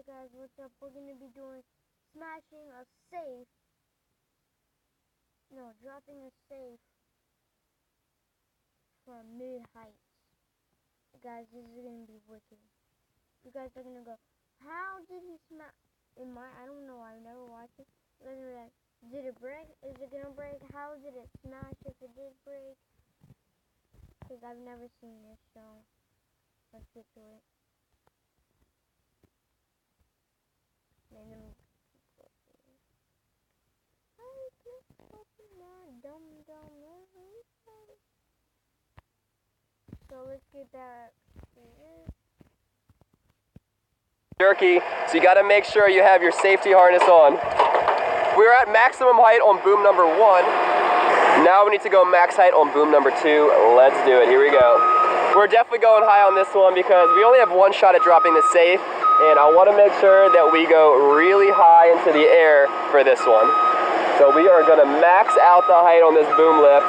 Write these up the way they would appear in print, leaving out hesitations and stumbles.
Hey guys, what's up? We're gonna be doing smashing a safe. No, dropping a safe from mid heights. Guys, this is gonna be wicked. You guys are gonna go, how did he smash? I don't know, I've never watched it. You guys are like, did it break? Is it gonna break? How did it smash if it did break? Because I've never seen this, so let's get to it. So let's get that. Jerky, so you got to make sure you have your safety harness on. We're at maximum height on boom number 1. Now we need to go max height on boom number 2. Let's do it. Here we go. We're definitely going high on this one because we only have one shot at dropping the safe, and I want to make sure that we go really high into the air for this one. So we are going to max out the height on this boom lift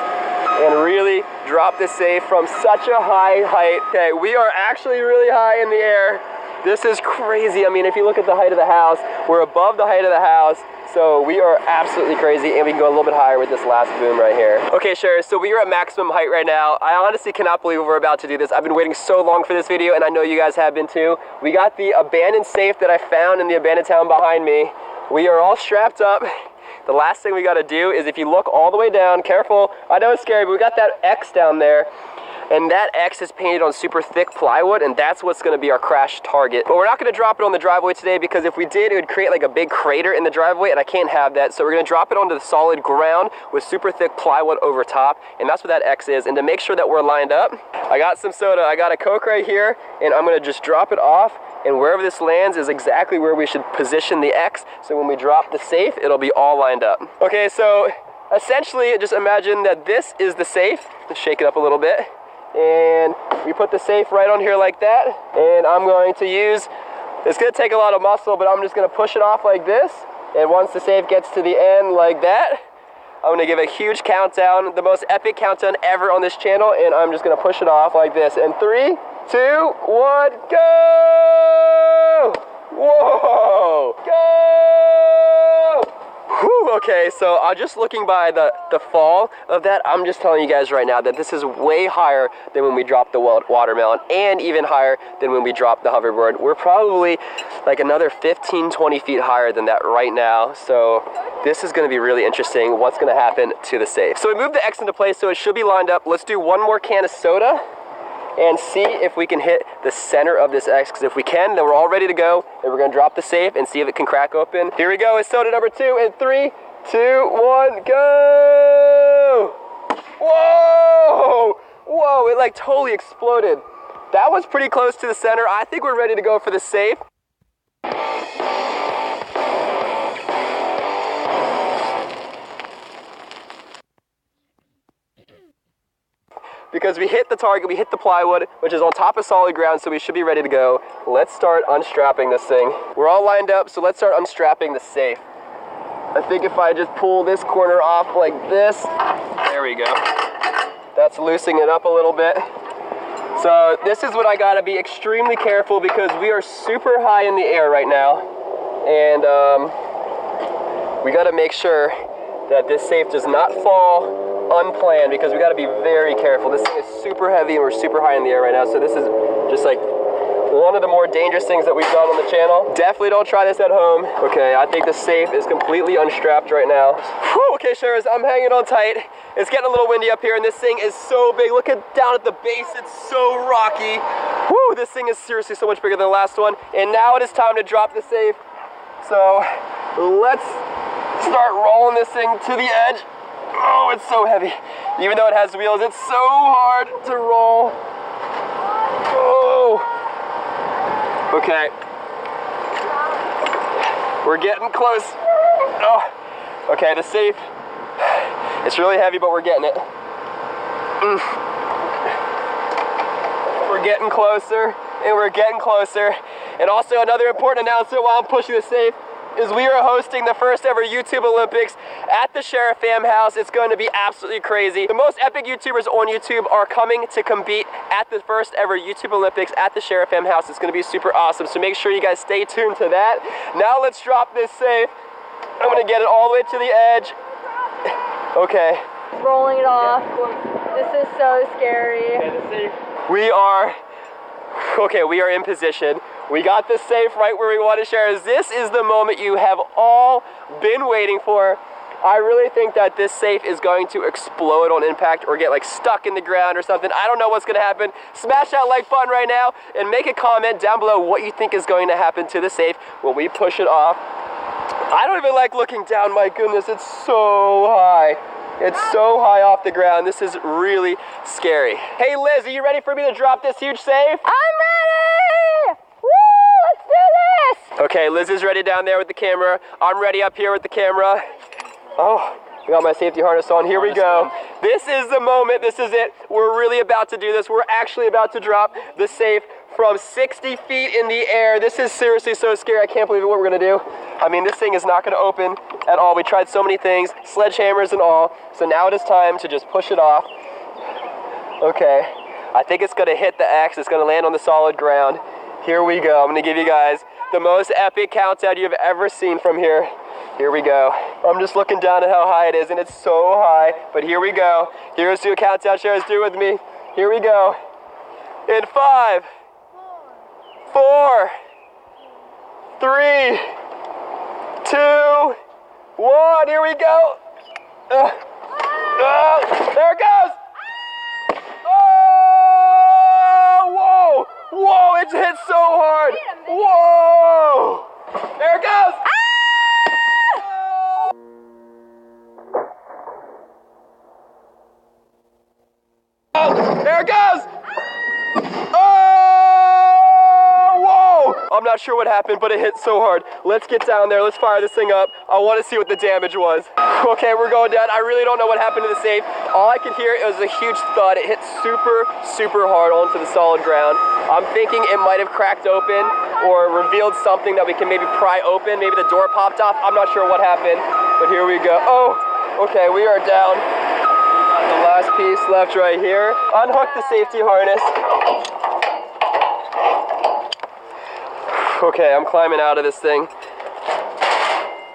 and really drop the safe from such a high height. Okay, we are actually really high in the air. This is crazy. I mean, if you look at the height of the house, we're above the height of the house. So we are absolutely crazy, and we can go a little bit higher with this last boom right here. Okay, sharers, so we are at maximum height right now. I honestly cannot believe we're about to do this. I've been waiting so long for this video, and I know you guys have been too. We got the abandoned safe that I found in the abandoned town behind me. We are all strapped up. The last thing we gotta do is, if you look all the way down, careful, I know it's scary, but we got that X down there. And that X is painted on super thick plywood, and that's what's gonna be our crash target. But we're not gonna drop it on the driveway today, because if we did, it would create like a big crater in the driveway, and I can't have that. So we're gonna drop it onto the solid ground with super thick plywood over top, and that's what that X is. And to make sure that we're lined up, I got some soda, I got a Coke right here, and I'm gonna just drop it off, and wherever this lands is exactly where we should position the X, so when we drop the safe, it'll be all lined up. Okay, so essentially, just imagine that this is the safe. Let's shake it up a little bit. And we put the safe right on here like that, and I'm going to use, it's going to take a lot of muscle, but I'm just going to push it off like this, and once the safe gets to the end like that, I'm going to give a huge countdown, the most epic countdown ever on this channel, and I'm just going to push it off like this, and 3, 2, 1, go! Whoa! Go! Whew, okay, so just looking by the fall of that, I'm just telling you guys right now that this is way higher than when we dropped the watermelon, and even higher than when we dropped the hoverboard. We're probably like another 15, 20 feet higher than that right now. So this is gonna be really interesting, what's gonna happen to the safe. So we moved the X into place, so it should be lined up. Let's do one more can of soda and see if we can hit the center of this X, because if we can, then we're all ready to go, and we're gonna drop the safe and see if it can crack open. Here we go, it's soda number 2, and 3, 2, 1, go! Whoa! Whoa, it like totally exploded. That was pretty close to the center. I think we're ready to go for the safe. Because we hit the target, we hit the plywood, which is on top of solid ground, so we should be ready to go. Let's start unstrapping this thing. We're all lined up, so let's start unstrapping the safe. I think if I just pull this corner off like this, there we go. That's loosening it up a little bit. So this is what I gotta be extremely careful, because we are super high in the air right now. And we gotta make sure that this safe does not fall unplanned, because we got to be very careful. This thing is super heavy, and we're super high in the air right now, so this is just like one of the more dangerous things that we've done on the channel. Definitely don't try this at home. Okay, I think the safe is completely unstrapped right now. Whew, okay, sharers, I'm hanging on tight. It's getting a little windy up here, and this thing is so big. Look at down at the base, it's so rocky. Whew, this thing is seriously so much bigger than the last one. And now it is time to drop the safe. So let's start rolling this thing to the edge. Oh, it's so heavy. Even though it has wheels, it's so hard to roll. Oh. Okay. We're getting close. Oh. Okay, the safe. It's really heavy, but we're getting it. We're getting closer, and we're getting closer. And also, another important announcement while I'm pushing the safe. is we are hosting the first ever YouTube Olympics at the Sheriff Fam house. It's going to be absolutely crazy. The most epic YouTubers on YouTube are coming to compete at the first ever YouTube Olympics at the Sheriff Fam house. It's going to be super awesome, so make sure you guys stay tuned to that. Now let's drop this safe. I'm going to get it all the way to the edge. Okay. Rolling it off. This is so scary. We are in position. We got the safe right where we want to share. This is the moment you have all been waiting for. I really think that this safe is going to explode on impact or get like stuck in the ground or something. I don't know what's going to happen. Smash that like button right now and make a comment down below what you think is going to happen to the safe when we push it off. I don't even like looking down. My goodness, it's so high. It's so high off the ground. This is really scary. Hey Liz, are you ready for me to drop this huge safe? I'm ready! Woo! Let's do this! Okay, Liz is ready down there with the camera. I'm ready up here with the camera. Oh, I got my safety harness on. Here we go. This is the moment. This is it. We're really about to do this. We're actually about to drop the safe from 60 feet in the air. This is seriously so scary. I can't believe what we're gonna do. I mean, this thing is not gonna open at all. We tried so many things, sledgehammers and all. So now it is time to just push it off. Okay, I think it's gonna hit the X. It's gonna land on the solid ground. Here we go. I'm gonna give you guys the most epic countdown you've ever seen from here. Here we go. I'm just looking down at how high it is, and it's so high. But here we go. Here's to a countdown. Sharers, do it with me. Here we go. In 5, 4, 3, 2, 1. Here we go. There it goes. Oh, whoa. Whoa, it hit so hard. Whoa. There it goes. Oh, there it goes. I'm not sure what happened, but it hit so hard. Let's get down there. Let's fire this thing up. I want to see what the damage was. Okay, we're going down. I really don't know what happened to the safe. All I could hear was a huge thud. It hit super, super hard onto the solid ground. I'm thinking it might have cracked open or revealed something that we can maybe pry open. Maybe the door popped off. I'm not sure what happened, but here we go. Oh, okay, we are down. The last piece left right here. Unhook the safety harness. Okay, I'm climbing out of this thing.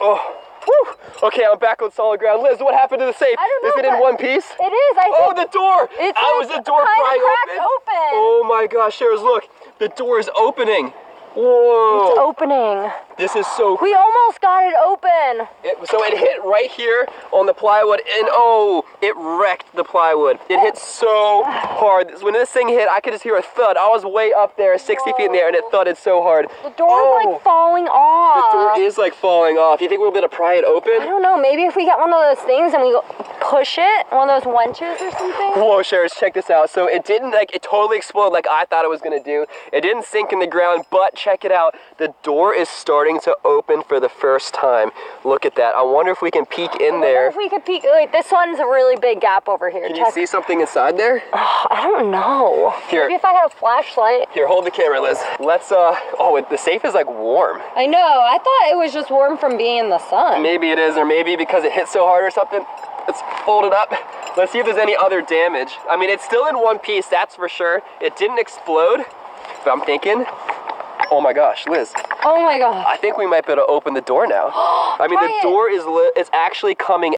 Oh, whew. Okay, I'm back on solid ground. Liz, what happened to the safe? I don't know. Is it in one piece? It is, I think. Oh, the door! It's was the door prying open? Oh my gosh, Sharers, look. The door is opening. Whoa. It's opening. This is so cool. We almost got it open. So it hit right here on the plywood, and oh, it wrecked the plywood. It hit so hard. When this thing hit, I could just hear a thud. I was way up there, 60 feet in the air, and it thudded so hard. The door is like falling off. The door is like falling off. You think we'll be able to pry it open? I don't know. Maybe if we get one of those things and we go push it, one of those wenches or something. Whoa, Sharers, check this out. So it didn't it totally explode like I thought it was gonna do. It didn't sink in the ground, but check it out. The door is starting to open for the first time. Look at that. I wonder if we can peek in there. If we could peek. Wait, this one's a really big gap over here. Can you see something inside there? Oh, I don't know. Here. Maybe if I had a flashlight. Here, hold the camera, Liz. Let's, oh, the safe is like warm. I know. I thought it was just warm from being in the sun. Maybe it is, or maybe because it hit so hard or something. Let's fold it up. Let's see if there's any other damage. I mean, it's still in one piece, that's for sure. It didn't explode, but I'm thinking, oh my gosh, Liz. Oh my god. I think we might be able to open the door now. I mean, the door is actually coming